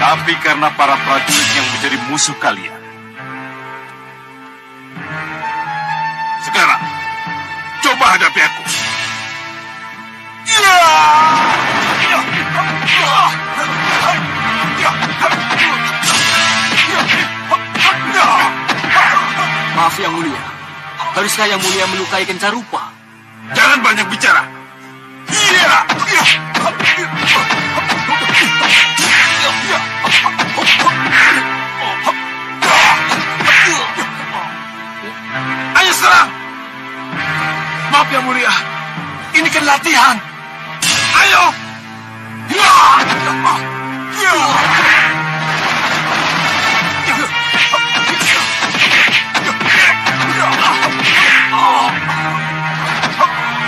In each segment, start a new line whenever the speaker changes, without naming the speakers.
tapi karena para prajurit yang menjadi musuh kalian. Sekarang, coba hadapi aku.
Maaf Yang Mulia, haruskah Yang Mulia melukai Kencarupa?
Jangan banyak bicara. Ayo serang.
Maaf Yang Mulia, ini kan latihan.
Ayo.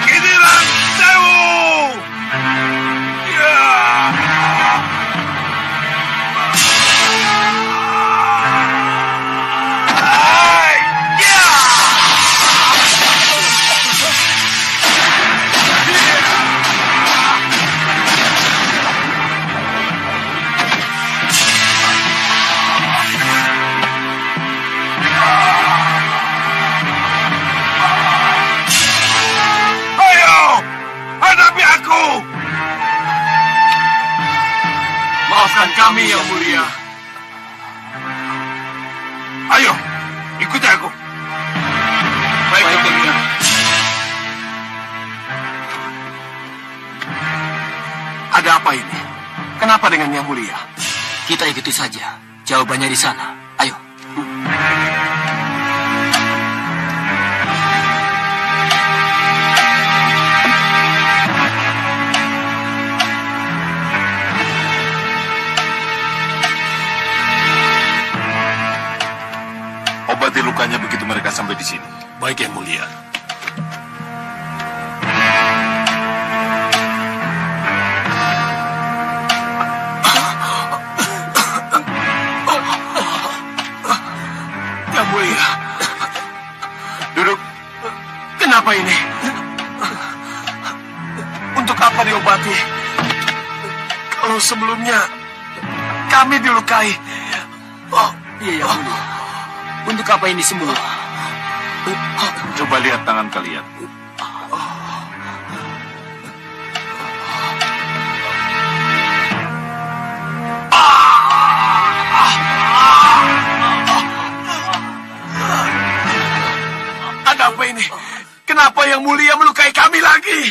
Giliran Sewu.
Maafkan kami, Yang Mulia.
Ayo, ikuti aku.
Baik, Yang Mulia. Ada apa ini? Kenapa dengan Yang Mulia?
Kita ikuti saja. Jawabannya di sana. Ayo.
Obati lukanya begitu mereka sampai di sini.
Baik, Yang Mulia. Yang Mulia.
Duduk.
Kenapa ini? Untuk apa diobati? Kalau sebelumnya kami dilukai.
Iya, Yang Mulia. Untuk apa ini semua?
Coba lihat tangan kalian.
Ada apa ini? Kenapa Yang Mulia melukai kami lagi?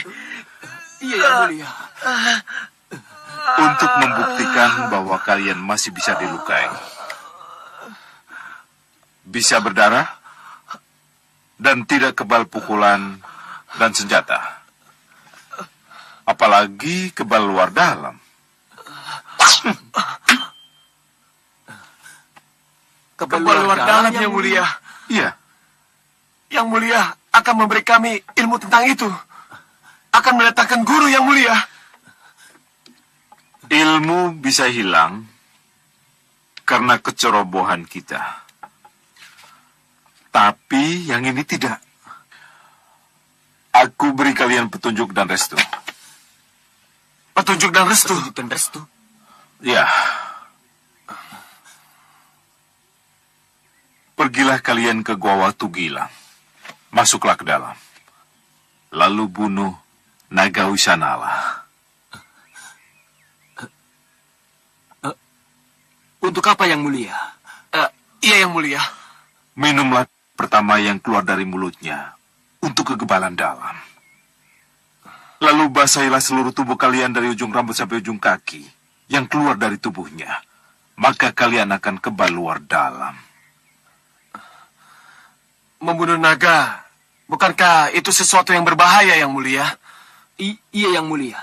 Iya, Yang Mulia.
Untuk membuktikan bahwa kalian masih bisa dilukai. Bisa berdarah, dan tidak kebal pukulan dan senjata. Apalagi kebal luar dalam.
Kebal luar dalam, Yang Mulia.
Iya,
Yang Mulia akan memberi kami ilmu tentang itu. Akan mendatangkan guru, Yang Mulia.
ilmu bisa hilang karena kecerobohan kita. Tapi yang ini tidak. Aku beri kalian petunjuk dan restu.
Petunjuk dan restu.
Petunjuk dan restu.
Ya. Pergilah kalian ke Gua Watu Gilang. Masuklah ke dalam. Lalu bunuh naga Wisanala.
Untuk apa, Yang Mulia?
Iya, Yang Mulia.
Minumlah pertama yang keluar dari mulutnya untuk kegebalan dalam. Lalu basahilah seluruh tubuh kalian dari ujung rambut sampai ujung kaki yang keluar dari tubuhnya. Maka kalian akan kebal luar dalam.
Membunuh naga, bukankah itu sesuatu yang berbahaya, Yang Mulia?
Iya, Yang Mulia.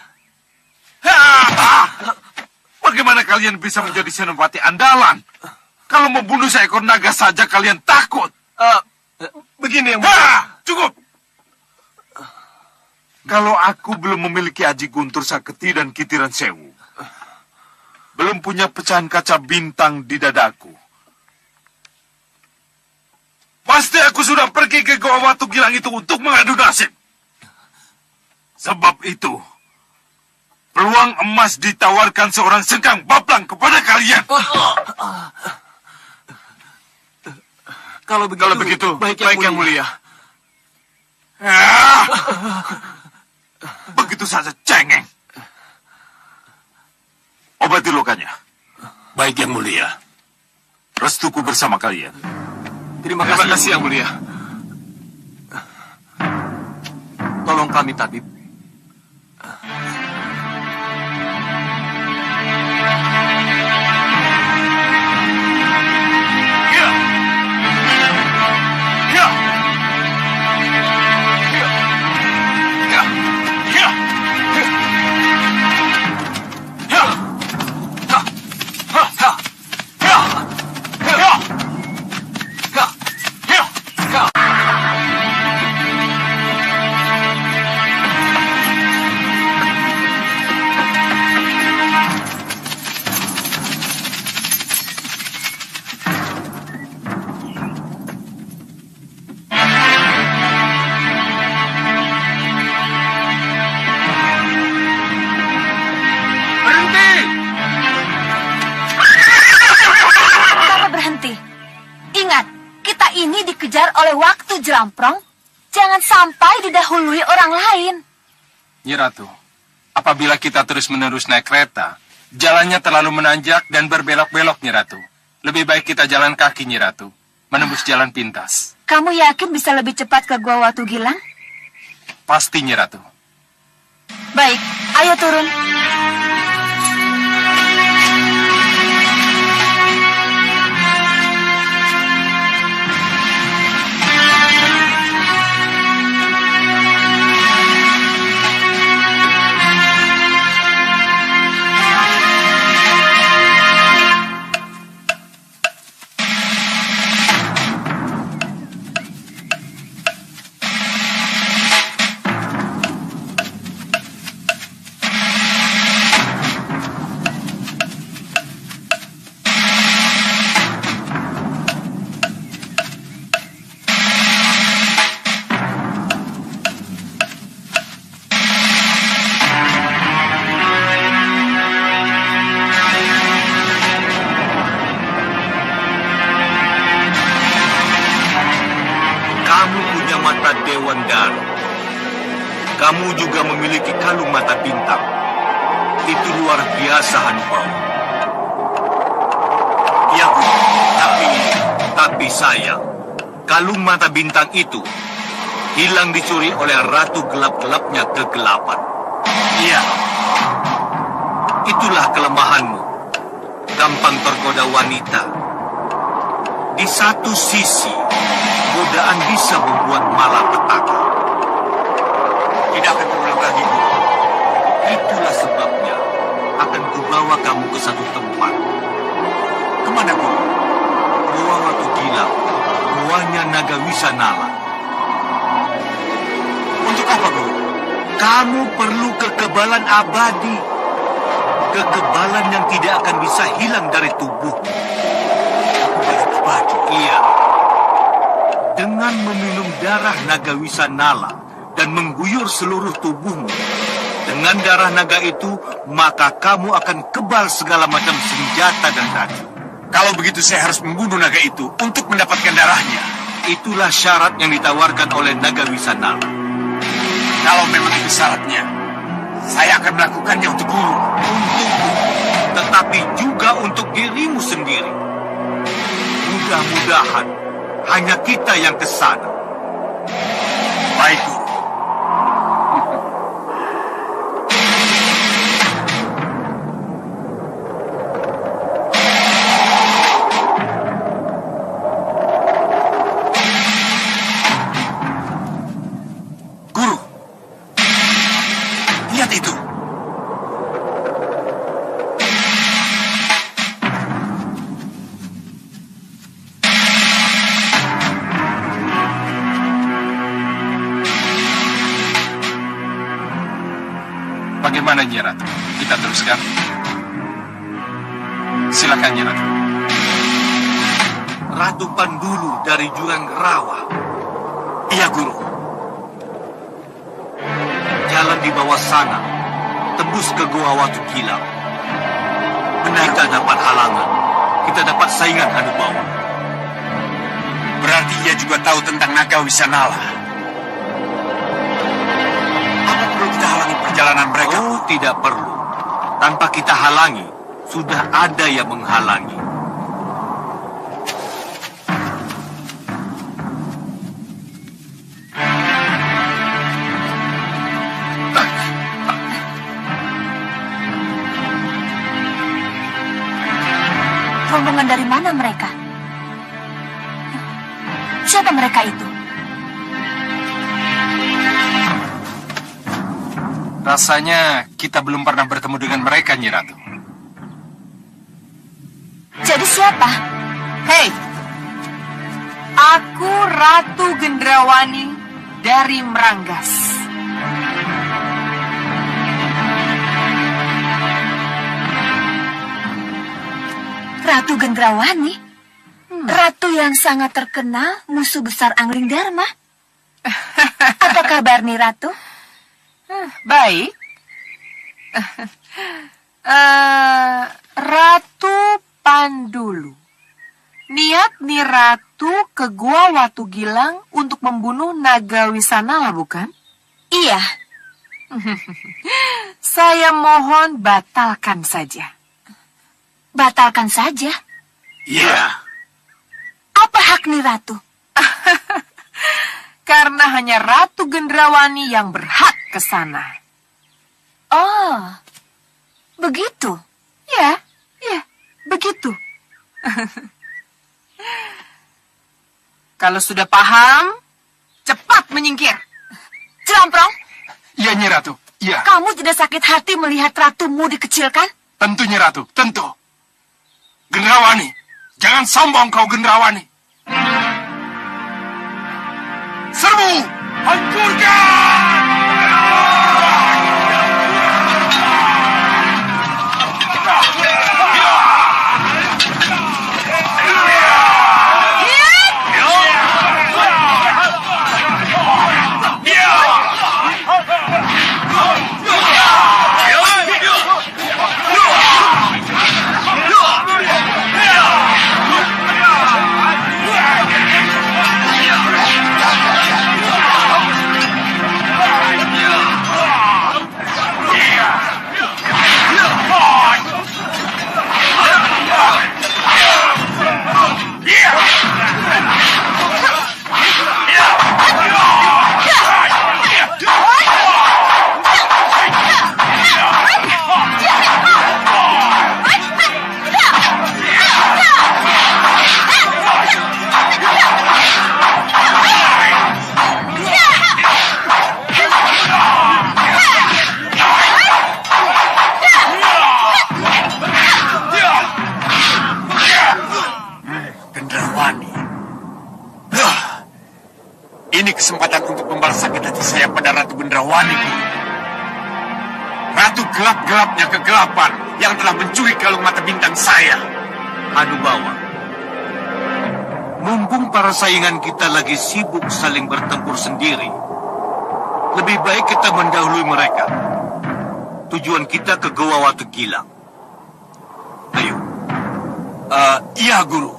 Bagaimana kalian bisa menjadi senopati andalan? Kalau membunuh seekor naga saja kalian takut.
Begini, Yang Mulia.
Cukup. Kalau aku belum memiliki Aji Guntur Saketi dan Kitiran Sewu, belum punya pecahan kaca bintang di dadaku, pasti aku sudah pergi ke Gua Watu Gilang itu untuk mengadu nasib. Sebab itu, Peluang emas ditawarkan seorang Sengkang Bablang kepada kalian.
Kalau begitu,
baik yang mulia.
Ah! Begitu saja cengeng. Obati lukanya.
Baik yang mulia.
Restuku bersama kalian.
Terima
Terima
kasih,
kasih yang mulia.
Tolong kami, tabib.
Ya. Ya. Ya. Ya. Ya. Ya. Ha. Ha. Ha. Ya. Ya. Ya. Ya.
Berhenti!
Kenapa berhenti? Ingat, kita ini dikejar oleh waktu, Jelamprong. Jangan sampai didahului orang lain.
Nyi Ratu, apabila kita terus-menerus naik kereta, jalannya terlalu menanjak dan berbelok-belok, Nyi Ratu. Lebih baik kita jalan kaki, Nyi Ratu, menembus jalan pintas.
Kamu yakin bisa lebih cepat ke Gua Watu Gilang?
Pasti, Nyi Ratu.
Baik, ayo turun.
Kamu punya mata Dewan Daru. Kamu juga memiliki kalung mata bintang. Itu luar biasa, Hanpao. Ya, Bu. Tapi sayang, kalung mata bintang itu hilang dicuri oleh ratu gelap-gelapnya kegelapan. Iya. Itulah kelemahanmu. Gampang tergoda wanita. Di satu sisi, godaan bisa membuat malapetaka. Tidak akan terulang lagi, Bu. Itulah sebabnya akan kubawa kamu ke satu tempat. Kemana, Bu? Gua Watu Gilang, guanya Naga Wisanala. Untuk apa, Bu? Kamu perlu kekebalan abadi. Kekebalan yang tidak akan bisa hilang dari tubuh. Kekebalan abadi? Iya. Dengan meminum darah Naga Wisanala dan mengguyur seluruh tubuhmu, dengan darah naga itu, maka kamu akan kebal segala macam senjata dan racun. Kalau begitu saya harus membunuh naga itu untuk mendapatkan darahnya. Itulah syarat yang ditawarkan oleh Naga Wisanala. Kalau memang itu syaratnya, saya akan melakukannya untuk guru. Untukmu, tetapi juga untuk dirimu sendiri. Mudah-mudahan hanya kita yang ke sana. Baik, Guru. Guru, lihat itu.
Bagaimana, Nyi Ratu? Kita teruskan? Silakan, Nyi Ratu.
Ratu Pandulu dari Jurang Rawa. Iya, Guru. Jalan di bawah sana tembus ke Gua Watu Gilang. Kita dapat halangan. Kita dapat saingan Hanubawa.
Berarti ia juga tahu tentang naga Wisanala. Apa perlu kita halangi perjalanan mereka?
Oh, tidak perlu. Tanpa kita halangi, sudah ada yang menghalangi.
Rombongan dari mana mereka? Siapa mereka itu?
Rasanya kita belum pernah bertemu dengan mereka, Nyi Ratu.
Jadi siapa?
Hei, aku Ratu Gendrawani dari Meranggas.
Ratu Gendrawani? Ratu yang sangat terkenal, musuh besar Angling Dharma. Apa kabar nih, Ratu?
Baik. Ratu Pandulu. Niat nih Ratu ke Gua Watu Gilang untuk membunuh naga Wisanala, bukan?
Iya.
Saya mohon batalkan saja.
Batalkan saja.
Iya.
Apa hak nih, Ratu?
Karena hanya Ratu Gendrawani yang berhak ke sana.
Oh, begitu.
Ya, begitu. Kalau sudah paham, cepat menyingkir.
Jelamprong,
Iya, Nyi Ratu. Iya,
kamu tidak sakit hati melihat ratumu dikecilkan?
tentu Nyi Ratu, tentu. Gendrawani, jangan sombong kau Gendrawani. Serbu! Hancurkan!
Ini kesempatan untuk membalas sakit hati saya pada Ratu Gendrawani, Guru. Ratu gelap-gelapnya kegelapan yang telah mencuri kalung mata bintang saya.
Hanubawa. Mumpung para saingan kita lagi sibuk saling bertempur sendiri, lebih baik kita mendahului mereka. Tujuan kita ke Gua Watu Gilang. Ayo.
Iya, Guru.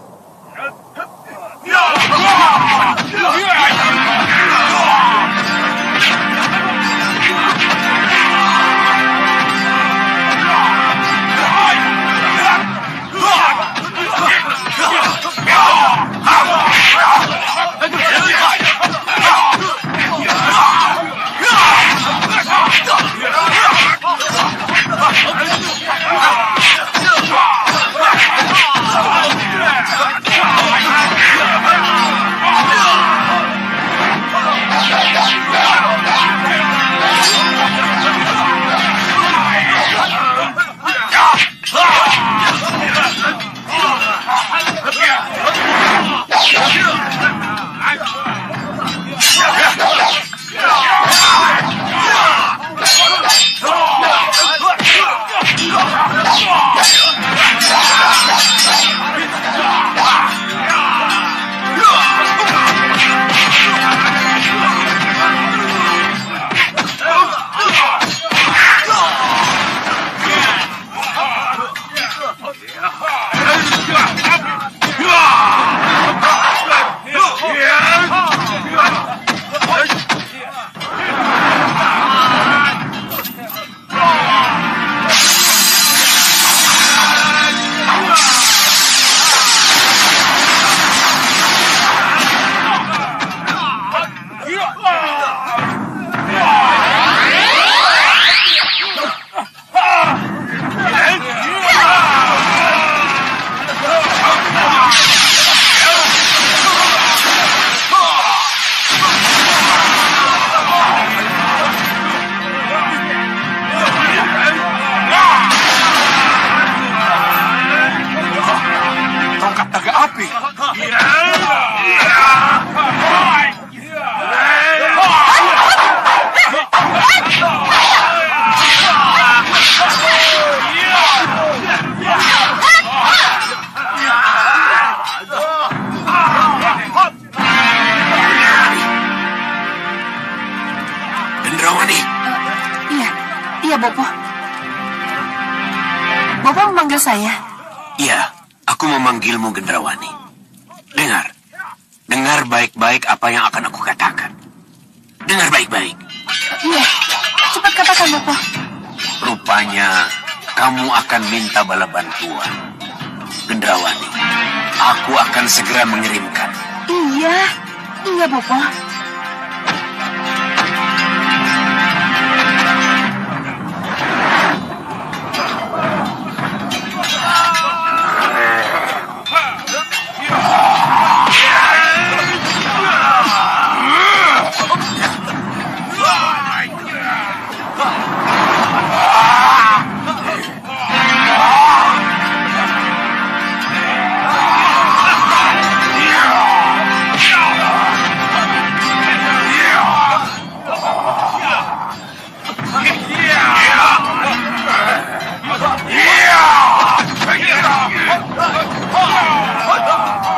Gendrawani.
Iya, Bopo. Bopo memanggil saya.
Iya, aku memanggilmu Gendrawani. Dengar baik-baik apa yang akan aku katakan. Dengar baik-baik.
Iya, cepat katakan, Bopo.
Rupanya kamu akan minta bala bantuan. Gendrawani, aku akan segera mengirimkan.
Iya, Bopo.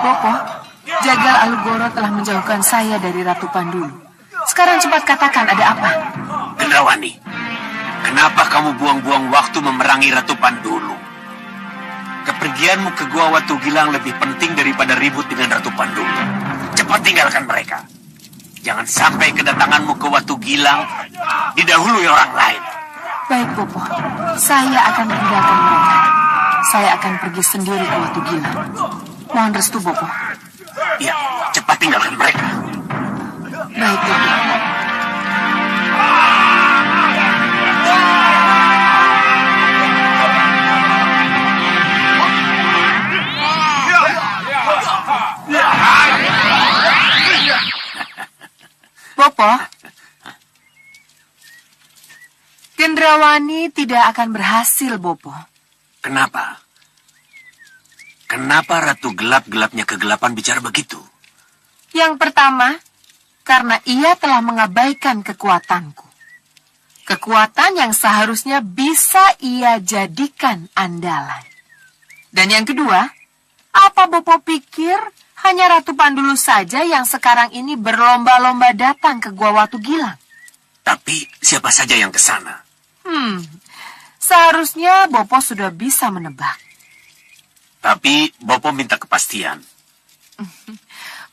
Bopo, Jagal Alugoro telah menjauhkan saya dari Ratu Pandulu. Sekarang cepat katakan ada apa?
Gendrawani, kenapa kamu buang-buang waktu memerangi Ratu Pandulu? Kepergianmu ke Gua Watu Gilang lebih penting daripada ribut dengan Ratu Pandulu. Cepat tinggalkan mereka. Jangan sampai kedatanganmu ke Watu Gilang didahului orang lain.
Baik, Bopo. Saya akan meninggalkan mereka. Saya akan pergi sendiri ke Watu Gilang. Mohon restu, Bopo.
Ya, cepat tinggalkan mereka.
Baik, Bopo. Bopo, Gendrawani tidak akan berhasil, Bopo.
Kenapa? Kenapa Ratu Gelap-Gelapnya Kegelapan bicara begitu?
Yang pertama, karena ia telah mengabaikan kekuatanku. Kekuatan yang seharusnya bisa ia jadikan andalan. Dan yang kedua, apa Bopo pikir hanya Ratu Pandulu saja yang sekarang ini berlomba-lomba datang ke Gua Watu Gilang?
Tapi siapa saja yang ke sana?
Seharusnya Bopo sudah bisa menebak.
Tapi Bopo minta kepastian.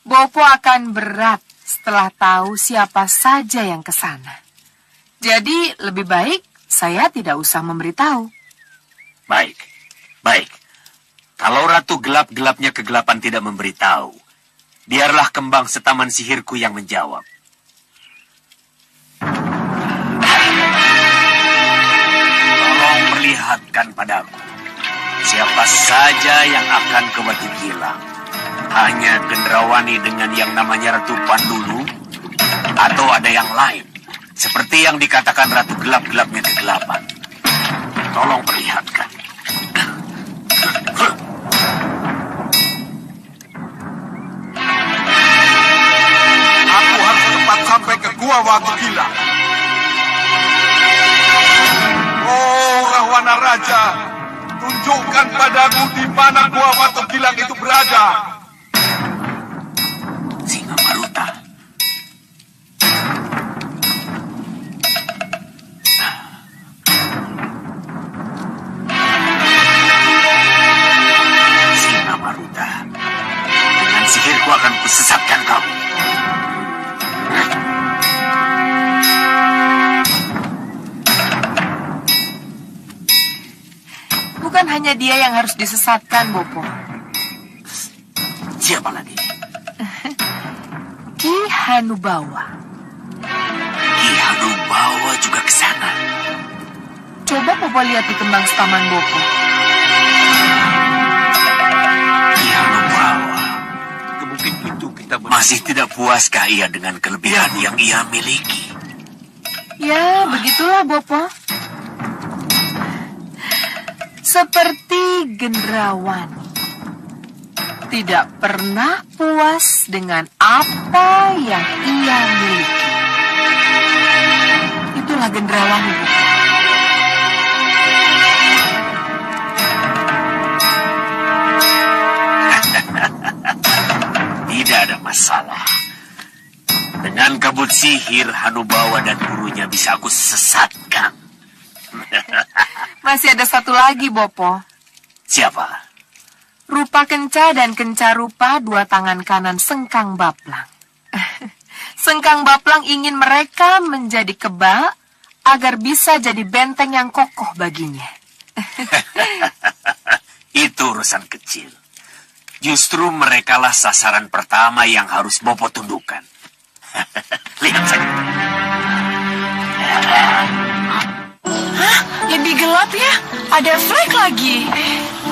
Bopo akan berat setelah tahu siapa saja yang ke sana. Jadi lebih baik saya tidak usah memberitahu.
Baik. Kalau Ratu Gelap-Gelapnya Kegelapan tidak memberitahu, biarlah kembang setaman sihirku yang menjawab. Tolong perlihatkan padaku siapa saja yang akan ke Watu Gilang. Hanya Gendrawani dengan yang namanya Ratu Pandulu, atau ada yang lain, seperti yang dikatakan Ratu Gelap-Gelapnya Kegelapan. Tolong perlihatkan.
Aku harus cepat sampai ke Gua Watu Gilang. Oh, Rahwana Raja, tunjukkan padaku di mana Gua Watu Gilang itu berada.
Singa Maruta. Singa Maruta. Dengan sihirku akan kusesatkan kamu.
Bukan hanya dia yang harus disesatkan, Bopo.
Siapa lagi?
Ki Hanubawa.
Ki Hanubawa juga ke sana.
Coba Bopo lihat di kembang setaman Bopo.
Ki Hanubawa.
Mungkin itu kita
Masih tidak puaskah ia dengan kelebihan yang ia miliki?
Ya, begitulah Bopo. Seperti Gendrawani. Tidak pernah puas dengan apa yang ia miliki. Itulah Gendrawani, Bopo.
Tidak ada masalah. Dengan kabut sihir Hanubawa dan gurunya bisa aku sesatkan.
Masih ada satu lagi, Bopo.
Siapa?
Rupa Kenca dan Kenca Rupa, dua tangan kanan Sengkang Baplang. Sengkang Baplang ingin mereka menjadi kebal agar bisa jadi benteng yang kokoh baginya.
Itu urusan kecil. Justru merekalah sasaran pertama yang harus Bopo tundukkan. Lihat saja.
Lebih gelap ya? Ada flek lagi.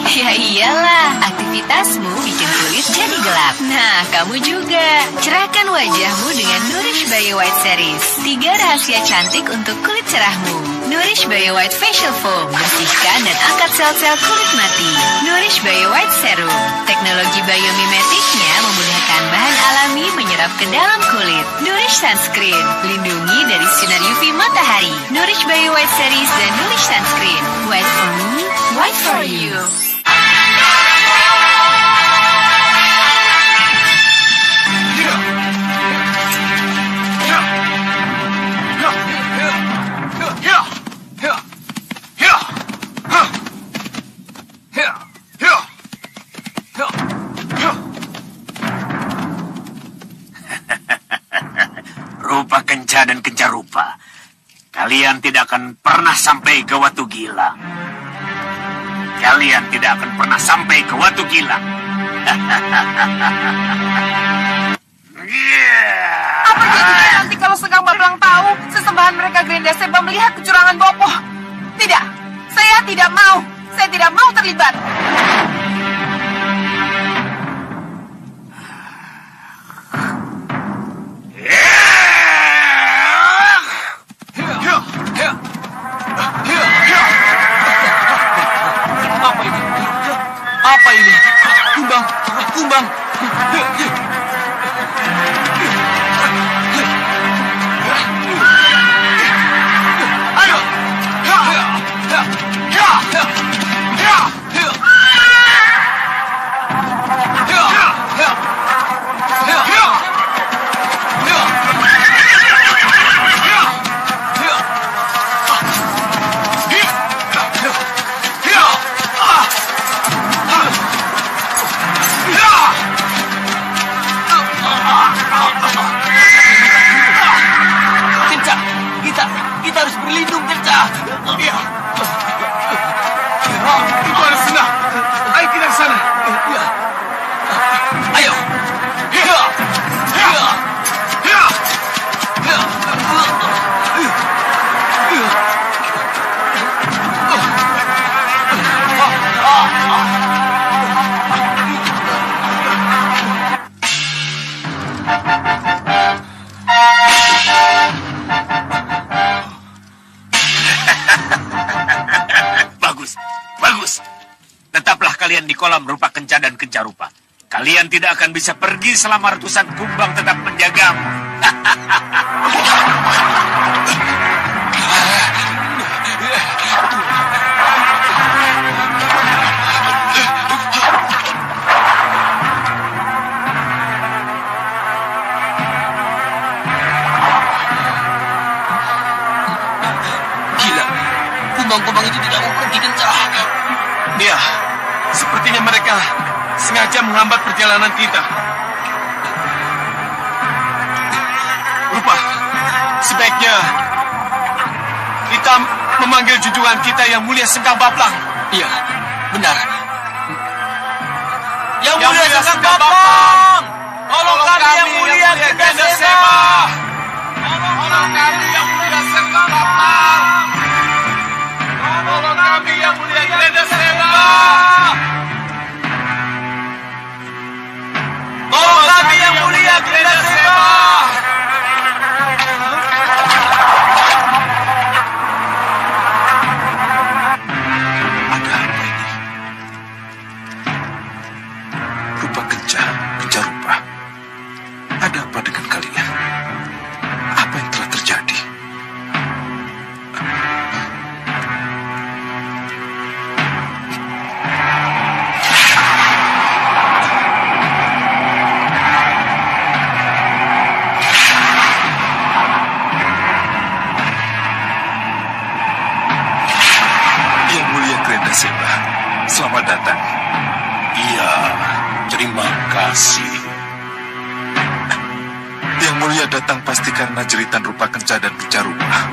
Ya iyalah, aktivitasmu bikin kulit jadi gelap. Nah, kamu juga. Cerahkan wajahmu dengan Nourish Bio White Series. 3 rahasia cantik untuk kulit cerahmu. Nourish Bio White Facial Foam. Bersihkan dan angkat sel-sel kulit mati. Nourish Bio White Serum. Teknologi biomimetiknya memudahkan bahan alami menyerap ke dalam kulit. Nourish Sunscreen. Lindungi dari sinar UV matahari. Nourish Bio White Series dan Nourish Sunscreen. White for me, white for you.
Rupa Kenca dan Kenca Rupa, kalian tidak akan pernah sampai ke Watu Gilang. Kalian tidak akan pernah sampai ke Watu Gilang.
Apa jadinya nanti kalau Sengkang Baplang tahu sesembahan mereka Grenda Seba melihat kecurangan Bopo? Tidak, saya tidak mau. Saya tidak mau terlibat.
Apa ini? Kumbang, kumbang. Ayo. Kita harus berlindung, Kenca. Iya.
Itu harus senang. Ayo kita ke sana.
Ayo.
Bagus. Tetaplah kalian di kolam Rupa Kenca dan Kenca Rupa. Kalian tidak akan bisa pergi selama ratusan kumbang tetap menjagamu.
Gila. Kumbang-kumbang itu tidak mau pergi, Kenca.
Iya, sepertinya mereka sengaja menghambat perjalanan kita. Rupa, sebaiknya kita memanggil junjungan kita yang mulia Sengkang Baplang.
Iya, benar.
Yang mulia Sengkang Baplang, tolong kami yang mulia Grenda Seba. Tolong kami yang mulia Sengkang Baplang. Tolong kami yang mulia Grenda Seba. Tolong kami yang mulia Grenda Seba. Ada apa ini? Rupa Kenca Rupa. Ada apa dengan kalian?
karena jeritan rupa kenca dan kencarupa.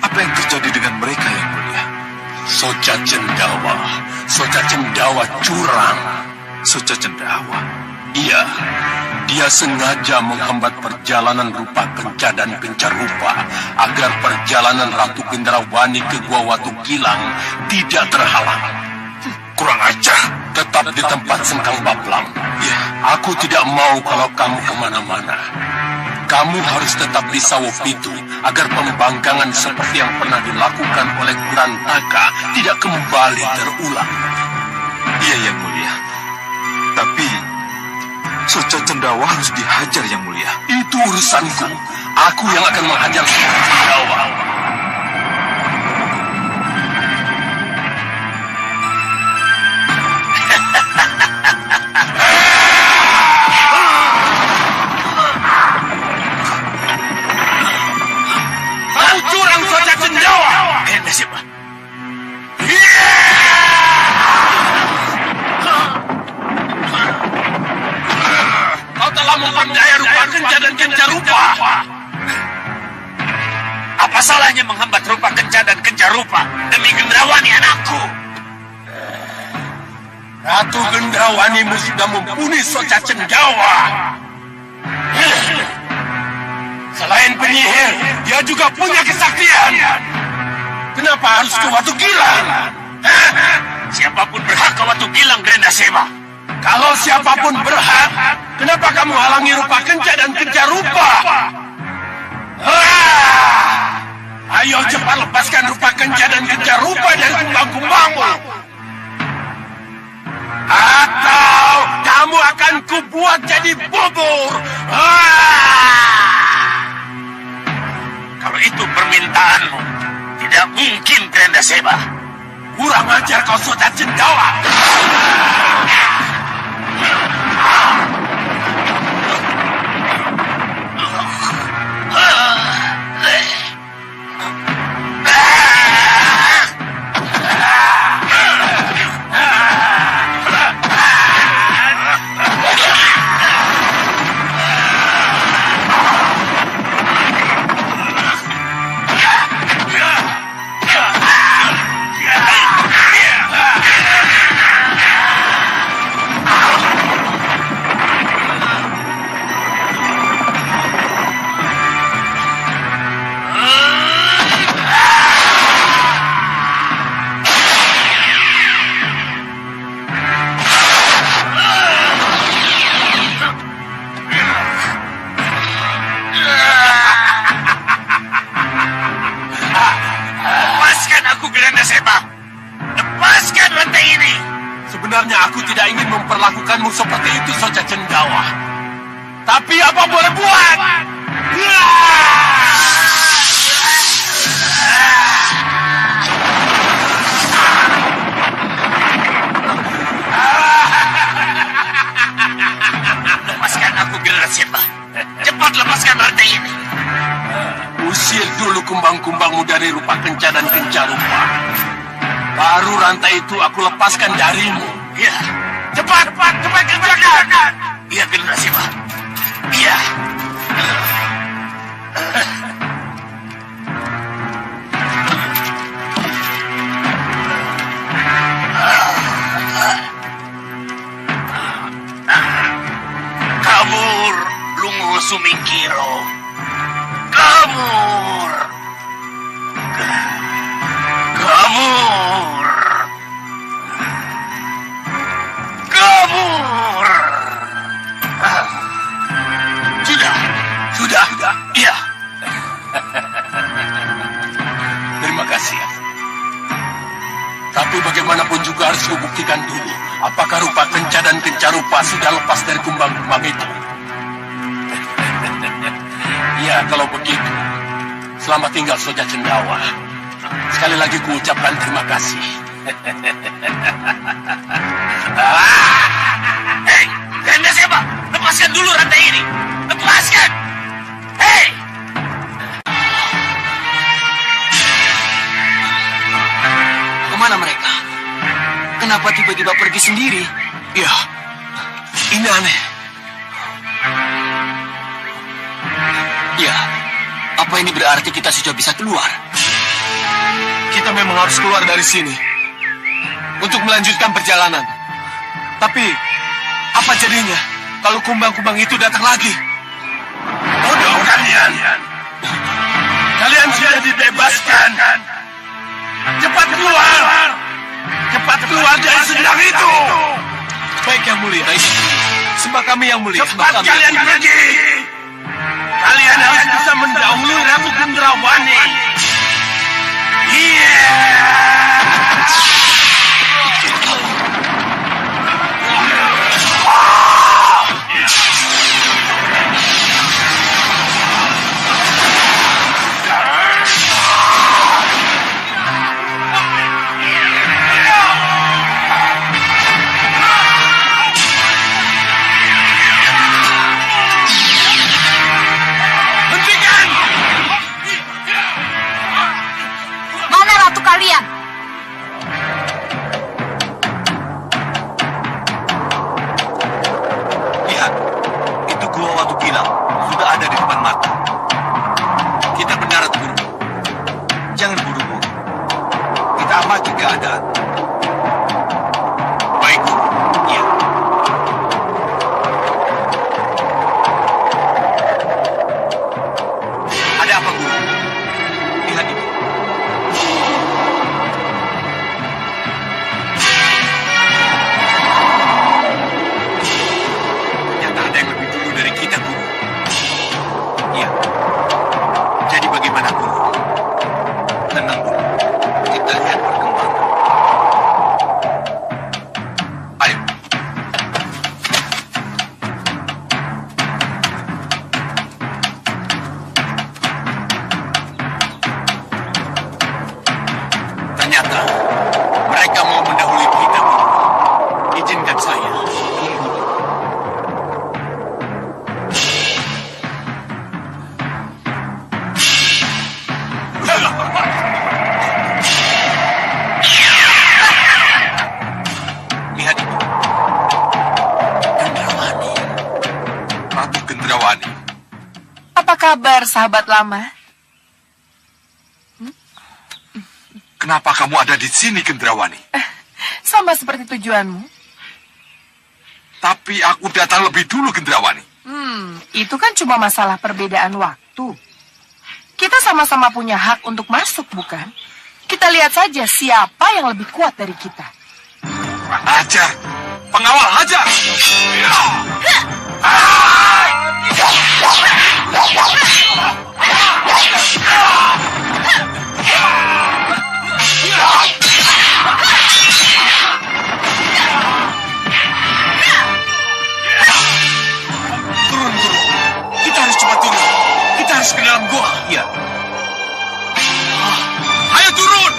Apa yang terjadi dengan mereka, Yang Mulia?
Soca Cendawa curang.
Soca Cendawa.
Iya, dia sengaja menghambat perjalanan rupa kenca dan kencarupa agar perjalanan Ratu Gendrawani ke Gua Watu Kilang tidak terhalang.
Kurang ajar.
Tetap di tempat Sengkang Baplam.
Ya,
Aku tidak mau kalau kamu kemana-mana. Kamu harus tetap di Sawopitu agar pembangkangan seperti yang pernah dilakukan oleh Kurantaka tidak kembali terulang.
iya Yang Mulia. Tapi Soca Cendawa harus dihajar, Yang Mulia.
Itu urusanku. Aku yang akan menghajar Soca Cendawa. Kau curang, Soca Cendawa.
Siapa?
Kau telah memperdaya rupa kenca dan kencarupa.
Apa salahnya menghambat rupa kenca dan kencarupa demi Gendrawani anakku?
Ratu Gendrawanimu sudah membunuh Soca Cendawa. Selain penyihir, dia juga punya kesaktian. Kenapa harus ke Watu Kilang?
Siapapun berhak ke Watu Kilang, Grenda Seba.
Kalau siapapun berhak, kenapa kamu halangi rupa kenca dan kencarupa? Ayo cepat lepaskan rupa kenca dan kencarupa dari kumbang-kumbangmu. Atau kamu akan kubuat jadi bubur.
Kalau itu permintaanmu, tidak mungkin, Grenda Seba.
Kurang ajar kau, Soca Cendawa.
Lepaskan aku, Grenda Seba. Lepaskan rantai ini.
Sebenarnya aku tidak ingin memperlakukanmu seperti itu, Soca Cendawa. Tapi apa boleh buat?
Lepaskan aku, Grenda Seba. Cepat lepaskan rantai ini.
Usir dulu kumbang-kumbangmu dari rupa kenca dan kencarupa. Baru rantai itu aku lepaskan darimu.
Iya. Cepat kerjakan. Iya, Grenda Seba. Iya. Kabur, Lungo Sumingkiro. Kabur. Kabur. Kabur. Sudah. Iya.
Terima kasih. Tapi bagaimanapun juga harus kubuktikan dulu apakah rupa kenca dan kencarupa sudah lepas dari kumbang-kumbang itu. Ya, kalau begitu, selamat tinggal Soca Cendawa. Sekali lagi kuucapkan terima kasih.
Hei, Grenda Seba, lepaskan dulu rantai ini. Lepaskan. Hei.
Kemana mereka? Kenapa tiba-tiba pergi sendiri?
Ya, ini aneh.
Ya, Apa ini berarti kita sudah bisa keluar?
Kita memang harus keluar dari sini untuk melanjutkan perjalanan. Tapi apa jadinya kalau kumbang-kumbang itu datang lagi?
Bodoh kalian. Kalian sudah dibebaskan. Cepat keluar. Cepat keluar dari sendang itu.
Baik Yang Mulia. Sembah kami Yang Mulia.
Cepat kalian pergi. Kalian harus bisa mendahului Ratu Gendrawani. Iya.
Mana ratu kalian?
Lihat, itu gua Watu Kilau sudah ada di depan mata. Kita mendarat Guru. Jangan buru-buru. Kita amati keadaan. Baik, Guru. Iya. Ada apa, Guru? Lihat ini. Ternyata ada yang lebih dulu dari kita, Guru. Iya. Jadi bagaimana, Guru? Tenang dulu. Kita lihat perkembangan. Ayo. Ternyata mereka mau mendahului kita, Guru. Izinkan saya. Lihat itu. Gendrawani. Ratu Gendrawani.
Apa kabar, sahabat lama?
Kenapa kamu ada di sini, Gendrawani?
Sama seperti tujuanmu.
Tapi aku datang lebih dulu, Gendrawani.
Itu kan cuma masalah perbedaan waktu. Kita sama-sama punya hak untuk masuk, bukan? Kita lihat saja siapa yang lebih kuat dari kita.
Ajar! Pengawal, hajar!
Turun, Guru. Kita harus cepat turun. Kita harus ke dalam gua. Iya. Ayo turun!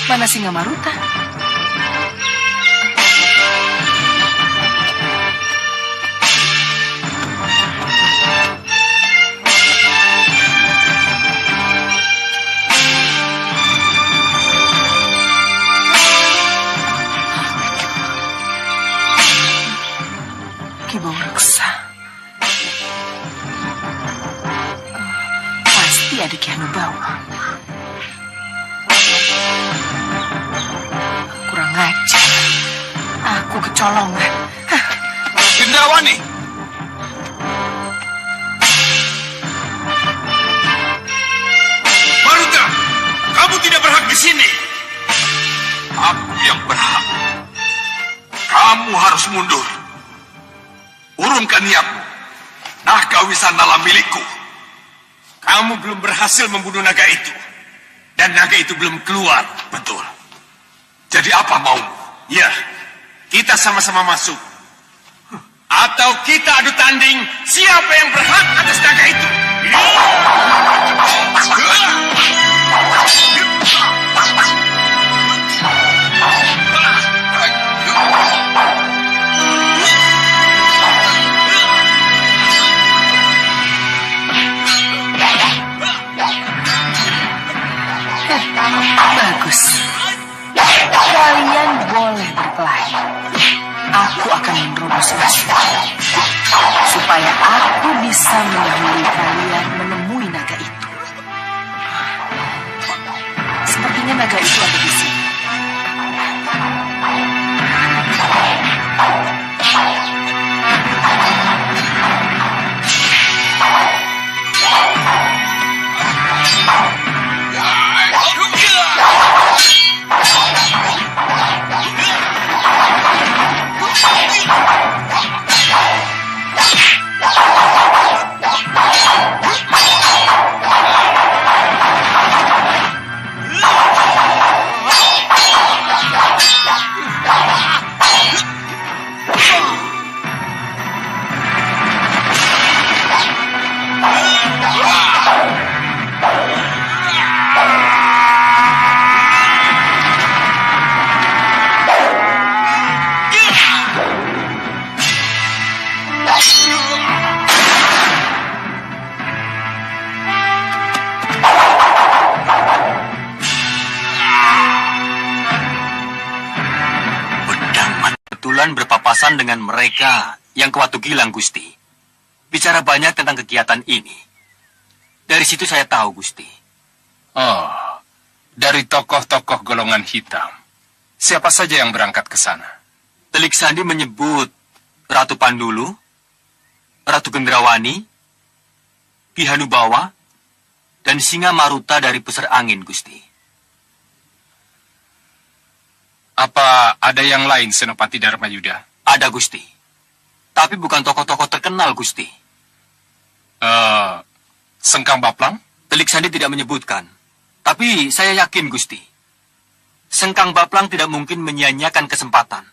Mana Singa Maruta? Ki Bawreksa. Pasti ada Ki Hanubawa. Kurang ajar. Aku kecolongan.
Gendrawani! Maruta! Kamu tidak berhak di sini!
Aku yang berhak. Kamu harus mundur. Urungkan niatmu. Naga Wisanala milikku.
Kamu belum berhasil membunuh naga itu. Dan naga itu belum keluar.
Betul. Jadi apa maumu?
Ya, kita sama-sama masuk. Atau kita adu tanding siapa yang berhak atas naga itu.
lain. Aku akan menerobos supaya aku bisa mendahului kalian menemui naga itu. Sepertinya naga itu ada di sini.
Berpapasan dengan mereka yang ke Watu Gilang, Gusti. Bicara banyak tentang kegiatan ini. Dari situ saya tahu, Gusti.
Oh, dari tokoh-tokoh golongan hitam. Siapa saja yang berangkat ke sana?
Telik Sandi menyebut Ratu Pandulu, Ratu Gendrawani, Ki Hanubawa, dan Singa Maruta dari Pusar Angin, Gusti.
Apa ada yang lain, Senopati Dharmayuda?
Ada, Gusti. Tapi bukan tokoh-tokoh terkenal, Gusti.
Sengkang Baplang?
Telik Sandi tidak menyebutkan. Tapi saya yakin, Gusti. Sengkang Baplang tidak mungkin menyia-nyiakan kesempatan.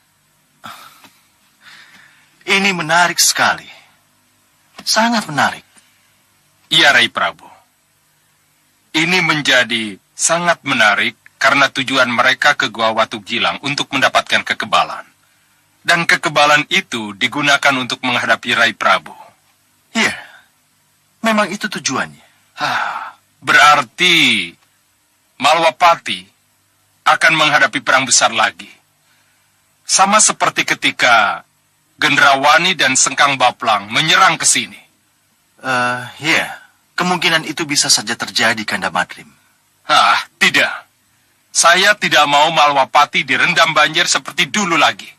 Ini menarik sekali. Sangat menarik.
Iya, Rai Prabu. Ini menjadi sangat menarik karena tujuan mereka ke Gua Watu Gilang untuk mendapatkan kekebalan. Dan kekebalan itu digunakan untuk menghadapi Rai Prabu.
Iya, memang itu tujuannya.
Berarti Malwapati akan menghadapi perang besar lagi. Sama seperti ketika Gendrawani dan Sengkang Baplang menyerang ke sini.
Iya, kemungkinan itu bisa saja terjadi, Kanda Madrim.
Tidak. Saya tidak mau Malwapati direndam banjir seperti dulu lagi.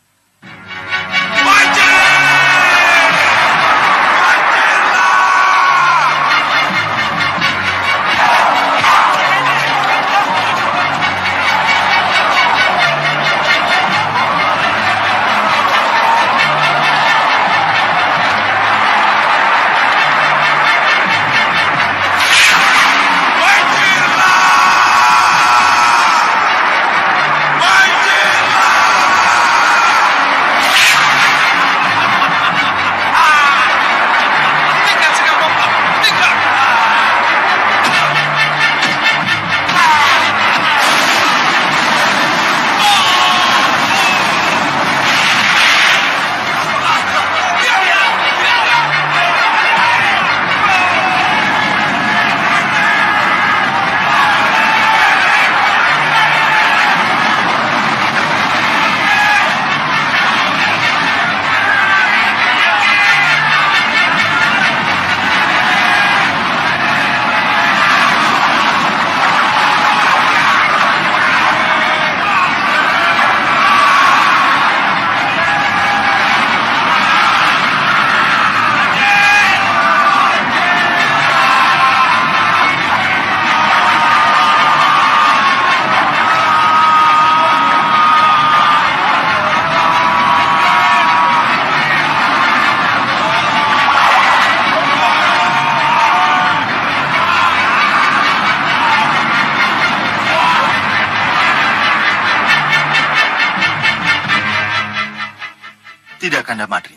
Tidak, Kanda Madrim.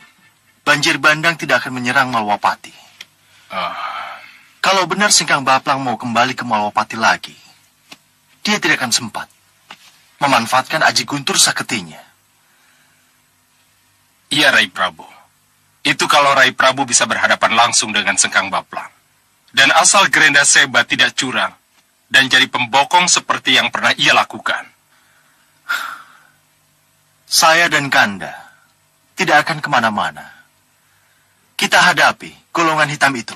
Banjir bandang tidak akan menyerang Malwapati. Kalau benar Sengkang Baplang mau kembali ke Malwapati lagi, dia tidak akan sempat memanfaatkan Aji Guntur Saketinya.
Iya, Rai Prabu. Itu kalau Rai Prabu bisa berhadapan langsung dengan Sengkang Baplang. Dan asal Gerenda Seba tidak curang dan jadi pembokong seperti yang pernah ia lakukan.
Saya dan Kanda tidak akan kemana-mana. Kita hadapi golongan hitam itu.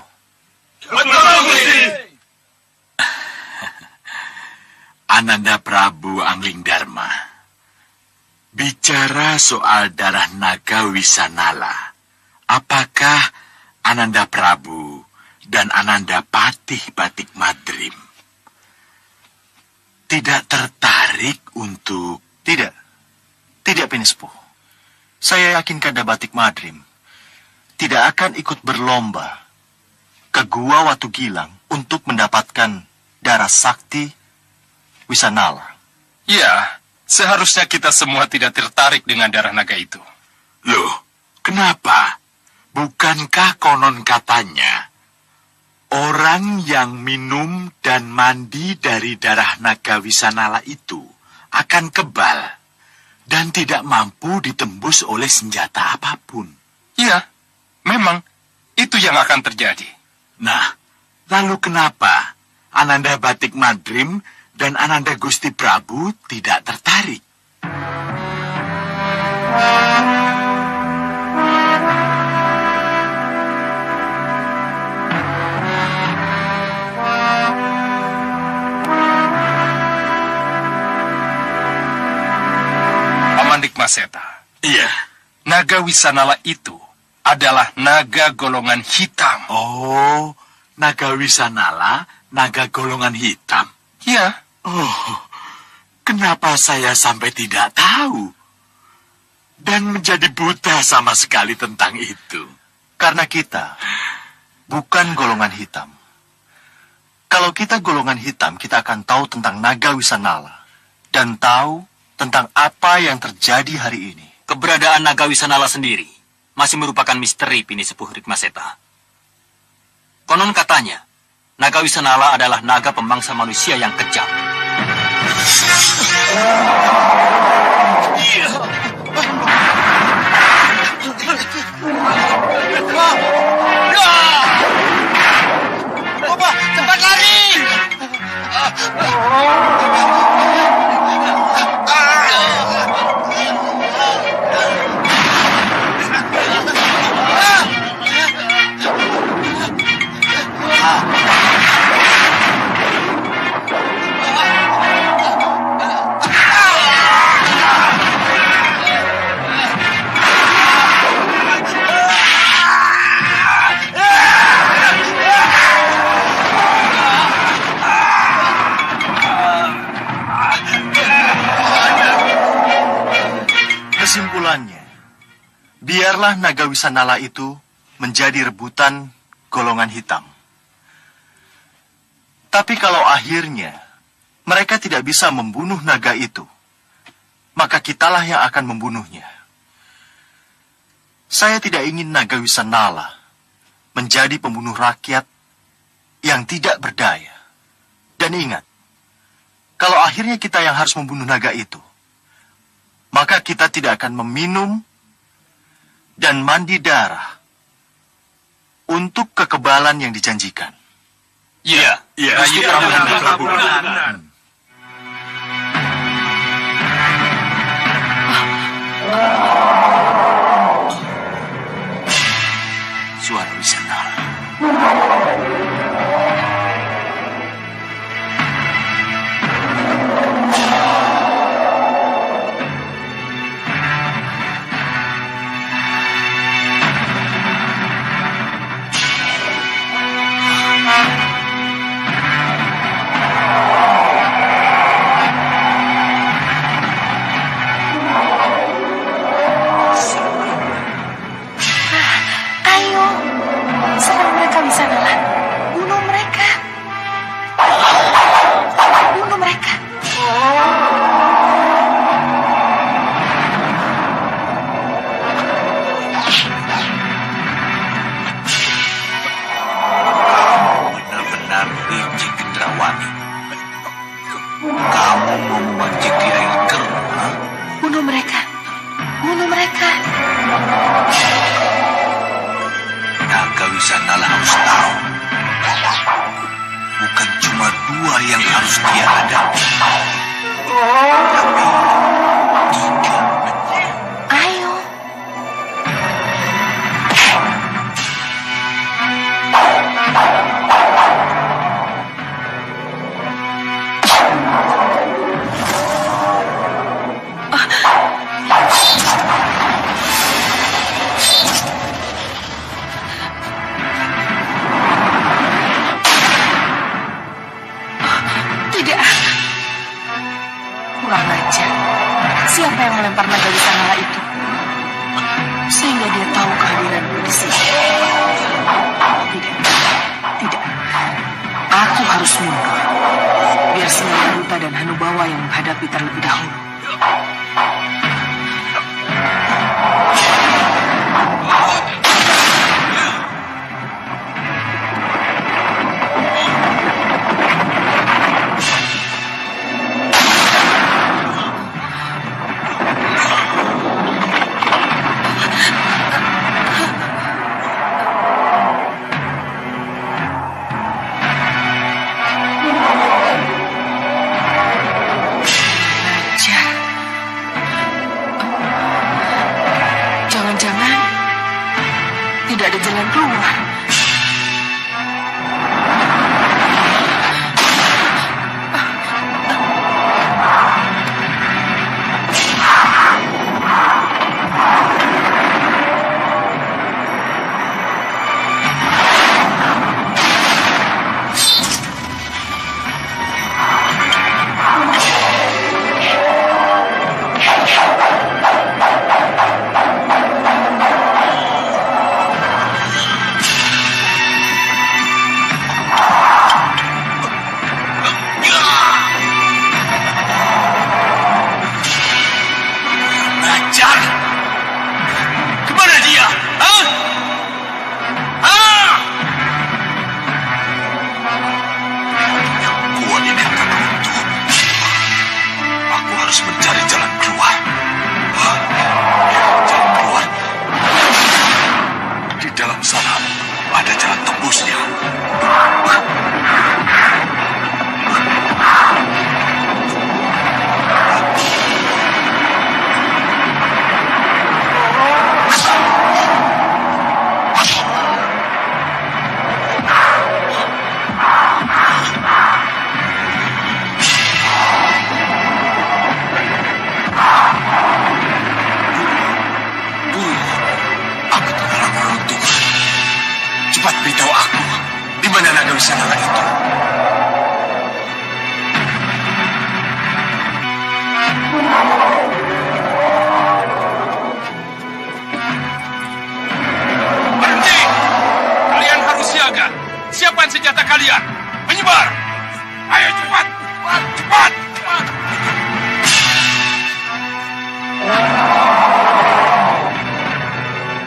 Ananda Prabu Anglingdarma, bicara soal darah naga Wisanala, apakah Ananda Prabu dan Ananda Patih Batik Madrim tidak tertarik untuk...
Tidak Pinispo. Saya yakin Kanda Batik Madrim tidak akan ikut berlomba ke Gua Watu Gilang untuk mendapatkan darah sakti Wisanala.
Ya, seharusnya kita semua tidak tertarik dengan darah naga itu.
Loh, kenapa? Bukankah konon katanya orang yang minum dan mandi dari darah naga Wisanala itu akan kebal dan tidak mampu ditembus oleh senjata apapun?
Ya, memang itu yang akan terjadi.
Nah, lalu kenapa Ananda Batik Madrim dan Ananda Gusti Prabu tidak tertarik?
Paman Dikmaseta,
Iya.
naga Wisanala itu adalah naga golongan hitam.
Oh, naga Wisanala, naga golongan hitam.
Ya,
Oh, kenapa saya sampai tidak tahu? Dan menjadi buta sama sekali tentang itu.
Karena kita bukan golongan hitam. Kalau kita golongan hitam, kita akan tahu tentang naga Wisanala dan tahu tentang apa yang terjadi hari ini.
Keberadaan naga Wisanala sendiri masih merupakan misteri Pini Sepuh Rikmaseta. Konon katanya, naga Wisanala adalah naga pemangsa manusia yang kejam.
Cepat lari! Kesimpulannya, biarlah naga Wisanala itu menjadi rebutan golongan hitam. Tapi kalau akhirnya mereka tidak bisa membunuh naga itu, maka kitalah yang akan membunuhnya. Saya tidak ingin naga Wisanala menjadi pembunuh rakyat yang tidak berdaya. Dan ingat, kalau akhirnya kita yang harus membunuh naga itu, maka kita tidak akan meminum dan mandi darah untuk kekebalan yang dijanjikan.
ya,
Iya,
Gusti Prabu.
Suara Wisanala.
Ayo, serang mereka Wisanala. Bunuh mereka. Bunuh mereka.
Benar-benar licik Gendrawani. Kamu mau memancing di air keruh?
Bunuh mereka. Bunuh mereka.
Naga Wisanala harus tahu. Bukan cuma dua yang harus dia hadapi. Tapi tiga.
Maruta dan Hanubawa yang menghadapi terlebih dahulu. Jangan-jangan tidak ada jalan keluar.
Kemana dia? Hah? Ah!
Kuat ini akan runtuh. Aku harus mencari jalan keluar. Jalan keluar. Di dalam sana ada jalan tembusnya. Cepat beritahu aku, di mana naga Wisanala itu?
Berhenti! Kalian harus siaga. Siapkan senjata kalian. Menyebar. Ayo cepat. Cepat. Cepat.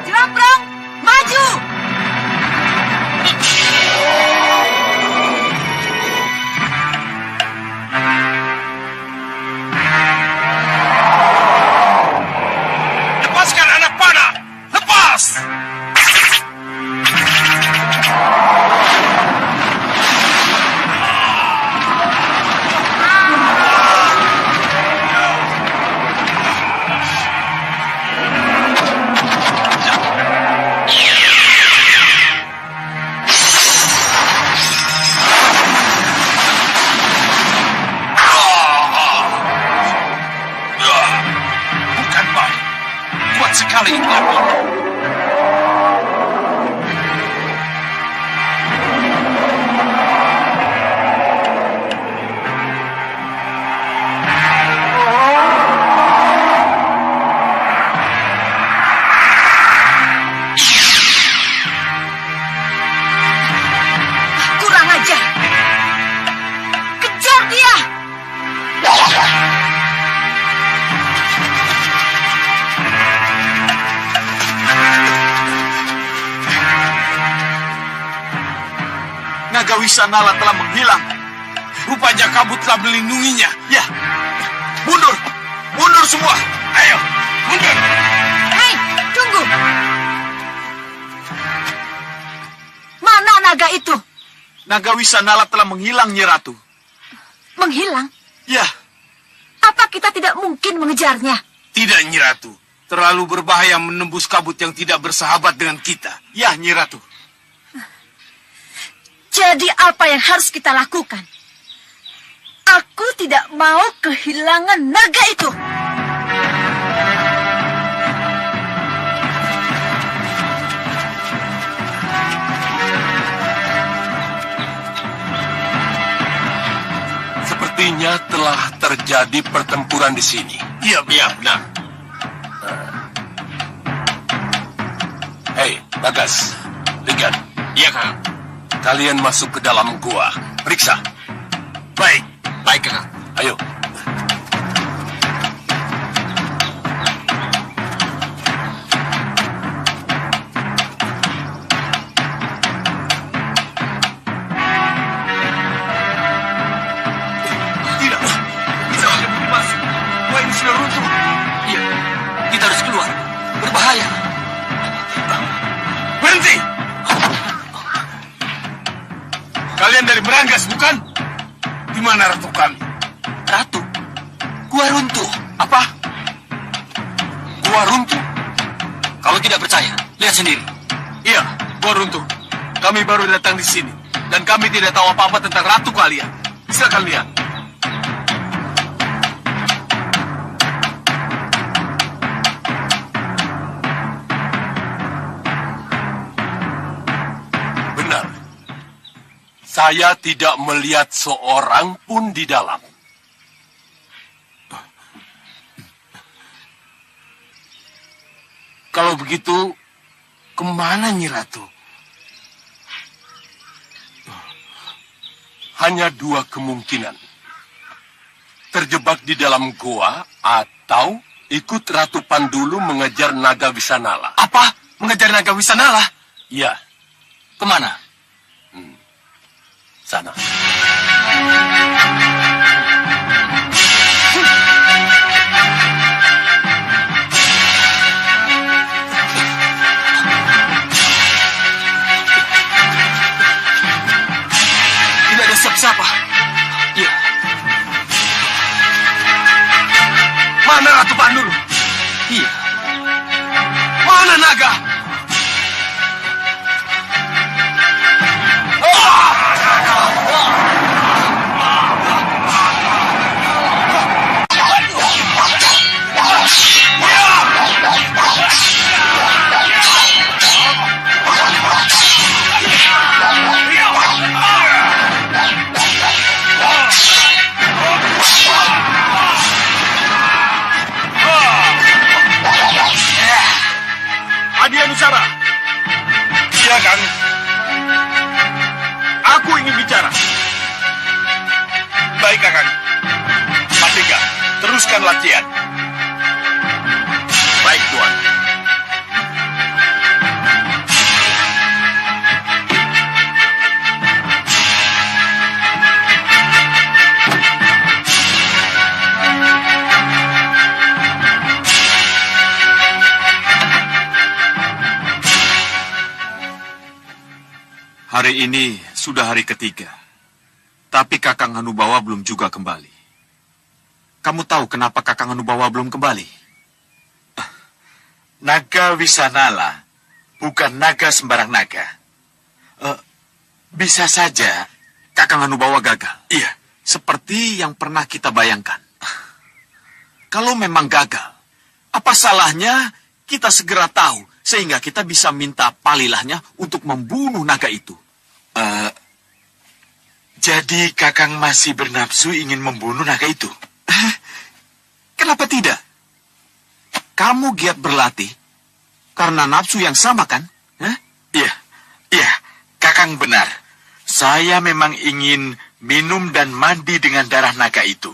Jeraprang, maju!
Lepaskan anak panah. Lepas. Bukan main. Kuat sekali ini api.
Kurang ajar. Kejar dia!
Naga Wisanala telah menghilang.
Rupanya kamu telah melindunginya.
Ya, mundur, mundur semua.
Ayo, mundur.
Hei, tunggu! Mana naga itu?
Naga Wisanala telah menghilang, Nyi Ratu.
Menghilang?
Ya,
Apa kita tidak mungkin mengejarnya?
Tidak, Nyi Ratu. Terlalu berbahaya menembus kabut yang tidak bersahabat dengan kita.
ya, Nyi Ratu.
Jadi apa yang harus kita lakukan? Aku tidak mau kehilangan naga itu.
Sepertinya telah terjadi pertempuran di sini.
Iya, benar.
Hei, Bagas, Ligan,
Iya, Kang.
kalian masuk ke dalam gua. Periksa.
Baik, Kang.
Ayo.
Tidak. Bisa ada pintu masuk. Gua ini sudah runtuh.
Iya, kita harus keluar. Berbahaya.
Berhenti! Kalian dari Meranggas, bukan? Di mana ratu kami?
Ratu, gua runtuh.
Apa? Gua runtuh?
Kalau tidak percaya, lihat sendiri.
Iya, gua runtuh. Kami baru datang di sini. Dan kami tidak tahu apa-apa tentang ratu kalian. Silakan lihat.
Benar. Saya tidak melihat seorang pun di dalam.
Kalau begitu, kemana Nyi Ratu?
Hanya dua kemungkinan. Terjebak di dalam goa atau ikut Ratu Pandulu mengejar naga Wisanala.
Apa? Mengejar naga Wisanala?
Iya,
Kemana?
sana.
Tidak ada siapa-siapa.
Iya,
Mana Ratu Pandulu?
iya.
Mana naga? Adi Anusara. Iya, Kang. Aku ingin bicara. Baik, Kakang. Pandega, teruskan latihan. Baik, Tuan.
Hari ini sudah hari ketiga. Tapi Kakang Hanubawa belum juga kembali. Kamu tahu kenapa Kakang Hanubawa belum kembali?
Naga Wisanala bukan naga sembarang naga. Bisa saja.
Kakang Hanubawa gagal.
Iya,
Seperti yang pernah kita bayangkan. Kalau memang gagal, apa salahnya kita segera tahu sehingga kita bisa minta palilahnya untuk membunuh naga itu.
jadi Kakang masih bernafsu ingin membunuh naga itu.
Kenapa tidak? Kamu giat berlatih karena nafsu yang sama kan? Hah?
Iya, Kakang benar. Saya memang ingin minum dan mandi dengan darah naga itu.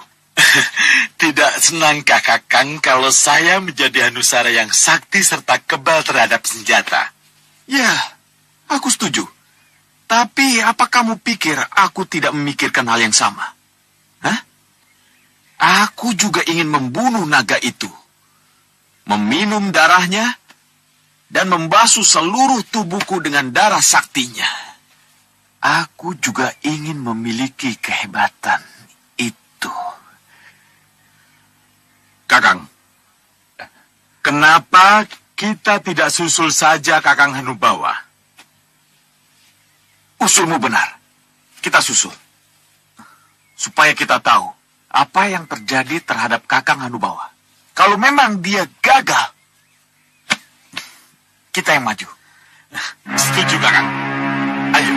Tidak senangkah Kakang kalau saya menjadi Hanusara yang sakti serta kebal terhadap senjata?
Ya, aku setuju. Tapi apa kamu pikir aku tidak memikirkan hal yang sama? Hah? Aku juga ingin membunuh naga itu. Meminum darahnya dan membasuh seluruh tubuhku dengan darah saktinya. Aku juga ingin memiliki kehebatan itu.
Kakang, kenapa kita tidak susul saja Kakang Hanubawa?
Usulmu benar. Kita susul. Supaya kita tahu apa yang terjadi terhadap Kakang Hanubawa. Kalau memang dia gagal, kita yang maju.
Setuju, Kakang. Ayo.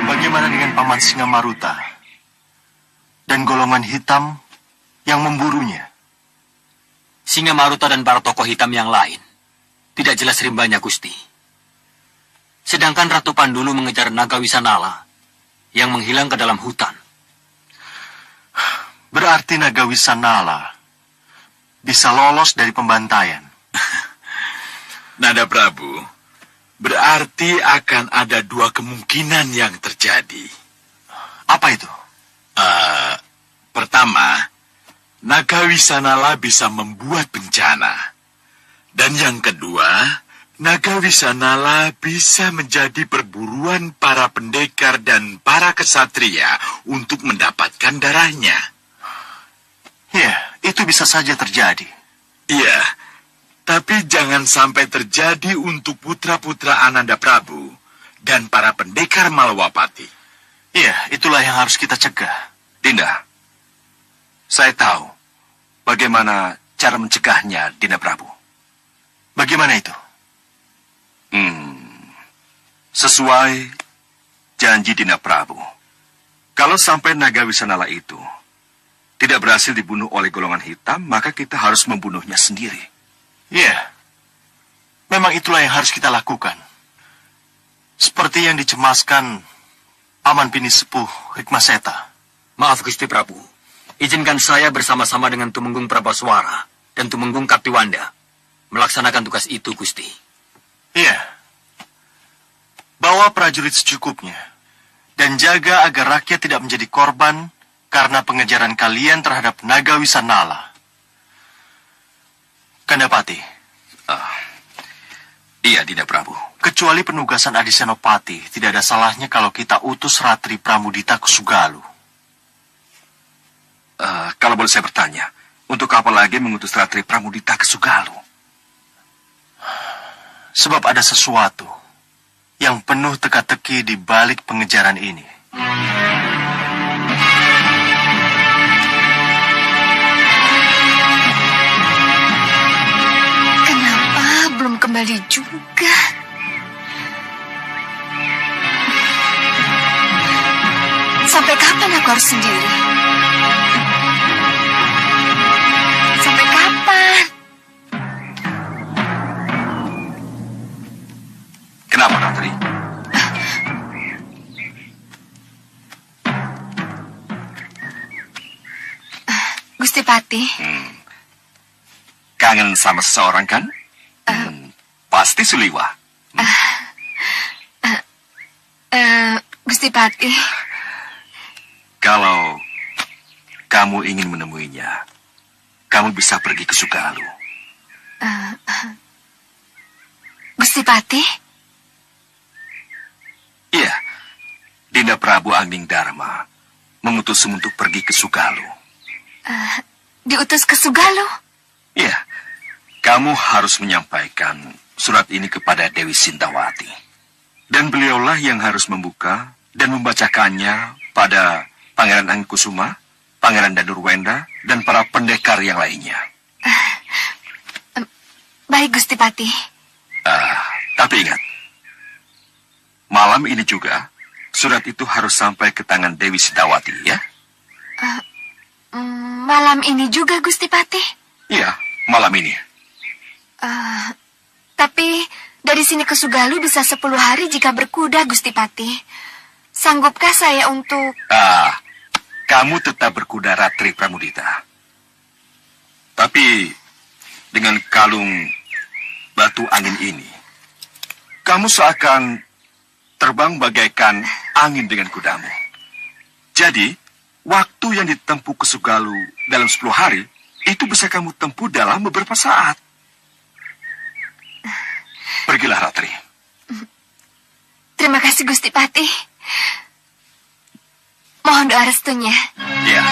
Bagaimana dengan Paman Singa Maruta dan golongan hitam yang memburunya?
Singa Maruta dan para tokoh hitam yang lain tidak jelas rimbanya, Gusti. Sedangkan Ratu Pandulu mengejar naga Wisanala yang menghilang ke dalam hutan.
Berarti naga Wisanala bisa lolos dari pembantaian.
Nada Prabu, berarti akan ada dua kemungkinan yang terjadi.
Apa itu?
Pertama, naga Wisanala bisa membuat bencana. Dan yang kedua, naga Wisanala bisa menjadi perburuan para pendekar dan para kesatria untuk mendapatkan darahnya.
Ya, itu bisa saja terjadi.
Iya, tapi jangan sampai terjadi untuk putra-putra Ananda Prabu dan para pendekar Malawapati.
Iya, itulah yang harus kita cegah.
Dinda, saya tahu bagaimana cara mencegahnya, Dinda Prabu.
Bagaimana itu?
Sesuai janji Dinda Prabu, kalau sampai naga Wisanala itu tidak berhasil dibunuh oleh golongan hitam, maka kita harus membunuhnya sendiri.
Iya, memang itulah yang harus kita lakukan. Seperti yang dicemaskan Paman Bini Sepuh Hikmaseta.
Maaf Gusti Prabu, izinkan saya bersama-sama dengan Tumenggung Prabaswara dan Tumenggung Kaptiwanda melaksanakan tugas itu, Gusti.
Iya, bawa prajurit secukupnya dan jaga agar rakyat tidak menjadi korban karena pengejaran kalian terhadap naga Wisanala. Kandapati.
Iya, Dinda Prabu.
Kecuali penugasan Adi Senopati, tidak ada salahnya kalau kita utus Ratri Pramudita ke Sugalu.
Kalau boleh saya bertanya, untuk apa lagi mengutus Ratri Pramudita ke Sugalu?
Sebab ada sesuatu yang penuh teka-teki di balik pengejaran ini.
Kenapa belum kembali juga? Sampai kapan aku harus sendiri? Sampai kapan?
Kenapa, Ratri?
Gusti Patih,
Kangen sama seseorang, kan? Pasti Suliwa.
Gusti Patih,
Kalau kamu ingin menemuinya, kamu bisa pergi ke Sugalu.
Gusti Patih,
Iya, Dinda Prabu Angling Dharma memutusmu untuk pergi ke Sugalu.
diutus ke Sugalu.
Iya, kamu harus menyampaikan surat ini kepada Dewi Sintawati. Dan beliaulah yang harus membuka dan membacakannya pada Pangeran Angkusuma, Pangeran Danurwenda, dan para pendekar yang lainnya.
Baik, Gusti Patih.
Tapi ingat, malam ini juga surat itu harus sampai ke tangan Dewi Sintawati, ya?
Malam ini juga, Gusti Patih.
Iya, malam ini.
Tapi dari sini ke Sugalu bisa 10 hari jika berkuda, Gusti Patih. Sanggupkah saya untuk...
Kamu tetap berkuda Ratri Pramudita. Tapi dengan kalung batu angin ini, kamu seakan terbang bagaikan angin dengan kudamu. Jadi, waktu yang ditempuh ke Sugalu dalam 10 hari, itu bisa kamu tempuh dalam beberapa saat. Pergilah, Ratri.
Terima kasih, Gusti Patih. Mohon doa restunya.
Ya.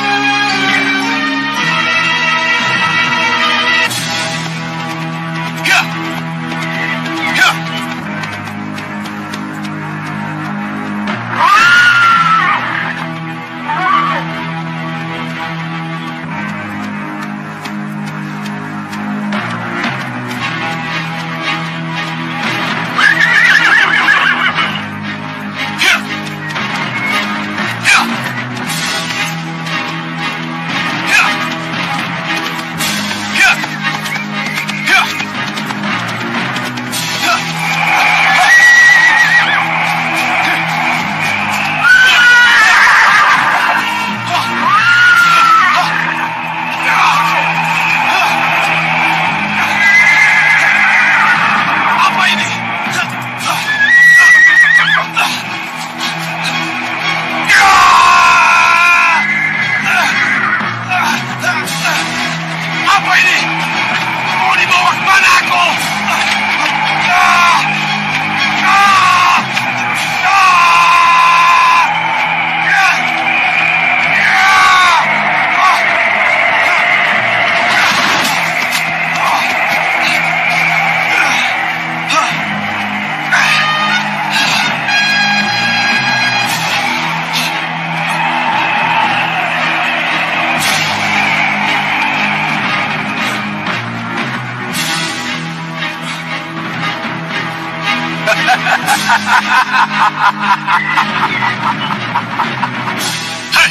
Hei,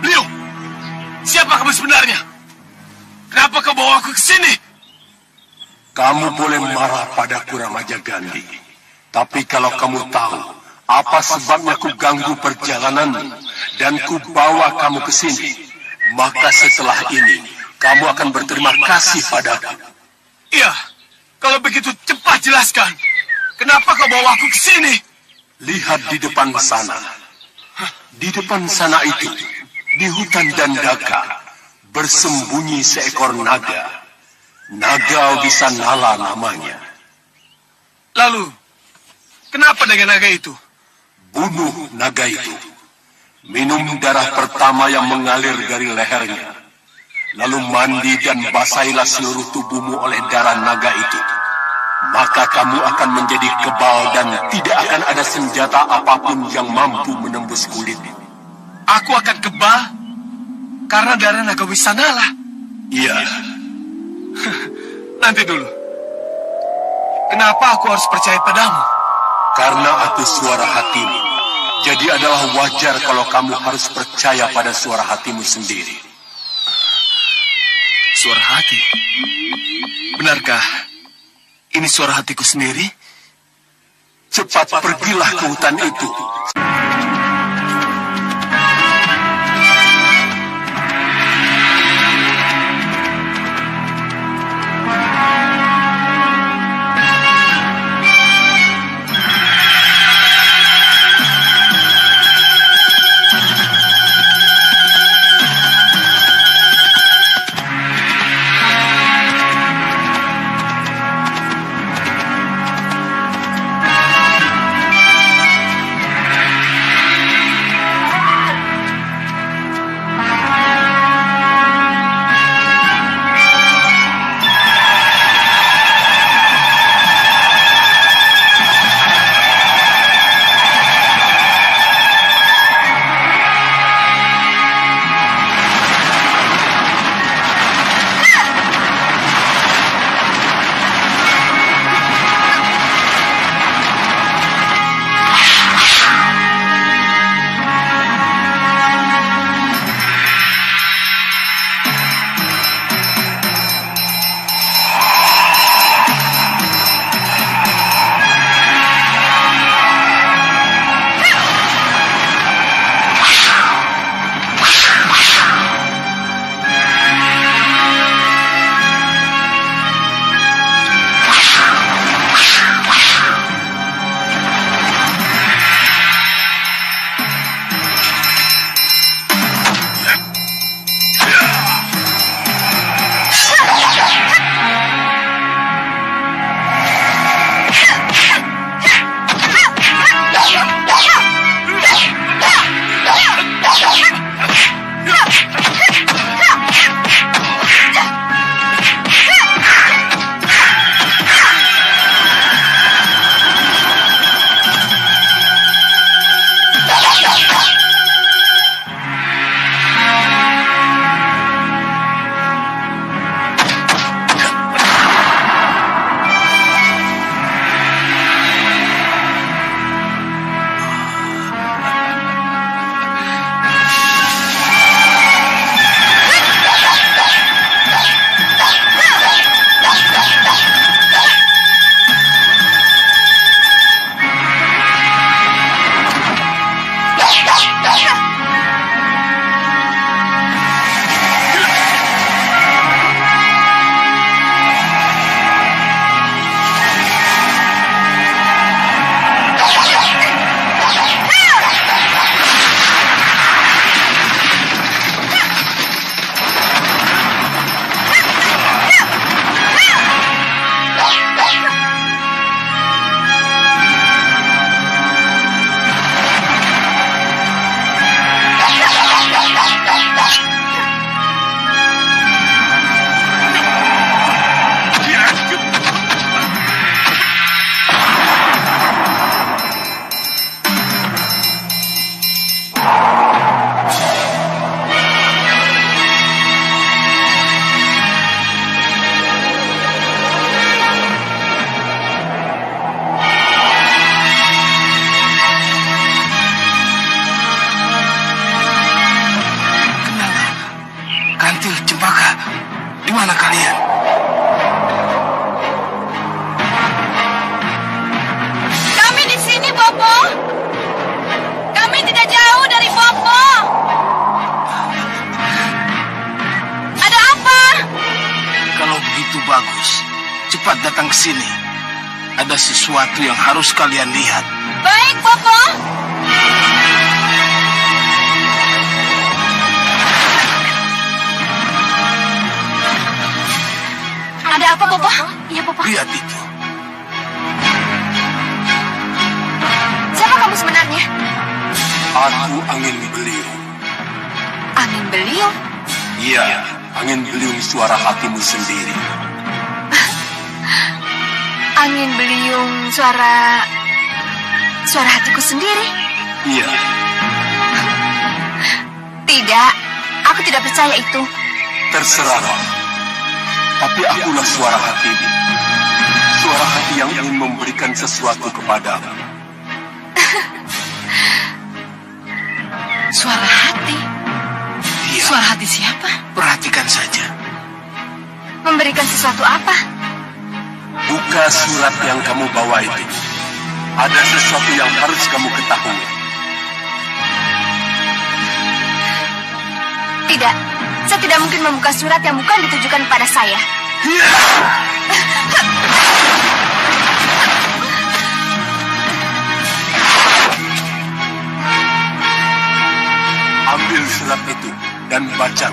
Leo, siapa kamu sebenarnya? Kenapa kau bawa aku ke sini? Kamu boleh marah padaku, Ramaja Gandhi. Tapi kalau kamu tahu apa sebabnya ku ganggu perjalananmu dan ku bawa kamu ke sini, maka setelah ini kamu akan berterima kasih padaku. Iya, kalau begitu cepat jelaskan. Kenapa kau bawa aku ke sini? Lihat di depan sana. Di depan sana itu, di hutan Dandaka, bersembunyi seekor naga. Naga Wisanala namanya. Lalu, kenapa dengan naga itu? Bunuh naga itu. Minum darah pertama yang mengalir dari lehernya. Lalu mandi dan basahilah seluruh tubuhmu oleh darah naga itu. Maka kamu akan menjadi kebal dan tidak akan ada senjata apapun yang mampu menembus kulit. Aku akan kebal karena darah naga Wisanala. Iya. Nanti dulu. Kenapa aku harus percaya padamu? Karena aku suara hatimu. Jadi adalah wajar kalau kamu harus percaya pada suara hatimu sendiri. Suara hati? Benarkah ini suara hatiku sendiri? Cepat pergilah ke hutan itu.
mana kalian?
Kami di sini, Bopo. Kami tidak jauh dari Bopo. Ada apa?
Kalau begitu bagus. Cepat datang ke sini. Ada sesuatu yang harus kalian lihat.
Baik, Bopo. Ada apa, Bopo? Iya, Bopo.
Lihat itu.
Siapa kamu sebenarnya?
Aku angin beliung.
Angin beliung.
Iya, angin beliung suara hatimu sendiri.
Angin beliung suara hatiku sendiri.
Iya,
Tidak, aku tidak percaya itu.
terserah. Tapi akulah suara hatimu. Suara hati yang ingin memberikan sesuatu kepadamu.
Suara hati.
Iya.
Suara hati siapa?
Perhatikan saja.
Memberikan sesuatu apa?
Buka surat yang kamu bawa itu. Ada sesuatu yang harus kamu ketahui.
Tidak, saya tidak mungkin membuka surat yang bukan ditujukan kepada saya.
Ambil surat itu dan baca.